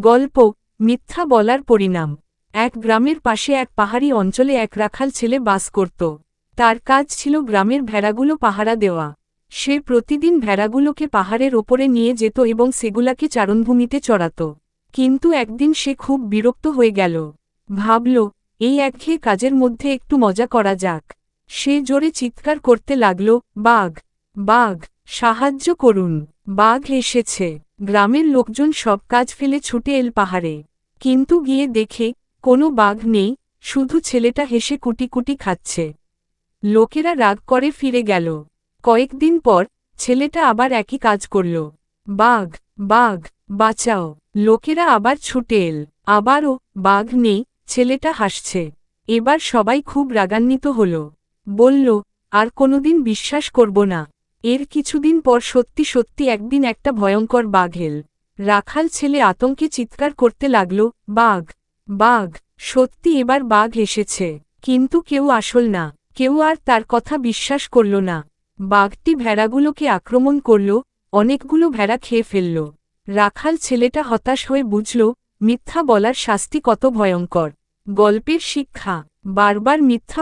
গল্প মিথ্যা বলার পরিণাম। এক গ্রামের পাশে এক পাহাড়ি অঞ্চলে এক রাখাল ছেলে বাস করত। তার কাজ ছিল গ্রামের ভেড়াগুলো পাহারা দেওয়া। সে প্রতিদিন ভেড়াগুলোকে পাহাড়ের ওপরে নিয়ে যেত এবং সেগুলাকে চারণভূমিতে চড়াত। কিন্তু একদিন সে খুব বিরক্ত হয়ে গেল। ভাবল, এই একঘেয়ে কাজের মধ্যে একটু মজা করা যাক। সে জোরে চিৎকার করতে লাগল, বাঘ, বাঘ, সাহায্য করুন, বাঘ এসেছে। গ্রামের লোকজন সব কাজ ফেলে ছুটে এল পাহাড়ে। কিন্তু গিয়ে দেখে কোনো বাঘ নেই, শুধু ছেলেটা হেসে কুটি কুটি খাচ্ছে। লোকেরা রাগ করে ফিরে গেল। কয়েকদিন পর ছেলেটা আবার একই কাজ করল। বাঘ, বাঘ, বাঁচাও। লোকেরা আবার ছুটে এল। আবারও বাঘ নেই, ছেলেটা হাসছে। এবার সবাই খুব রাগান্বিত হল। বলল, আর কোনোদিন বিশ্বাস করব না। এর কিছুদিন পর সত্যি সত্যি একদিন একটা ভয়ঙ্কর বাঘ এল। রাখাল ছেলে আতঙ্কে চিৎকার করতে লাগল, বাঘ, বাঘ, সত্যি এবার বাঘ এসেছে। কিন্তু কেউ আসল না। কেউ আর তার কথা বিশ্বাস করল না। বাঘটি ভেড়াগুলোকে আক্রমণ করল, অনেকগুলো ভেড়া খেয়ে ফেলল। রাখাল ছেলেটা হতাশ হয়ে বুঝল, মিথ্যা বলার শাস্তি কত ভয়ঙ্কর। গল্পের শিক্ষা, বারবার মিথ্যা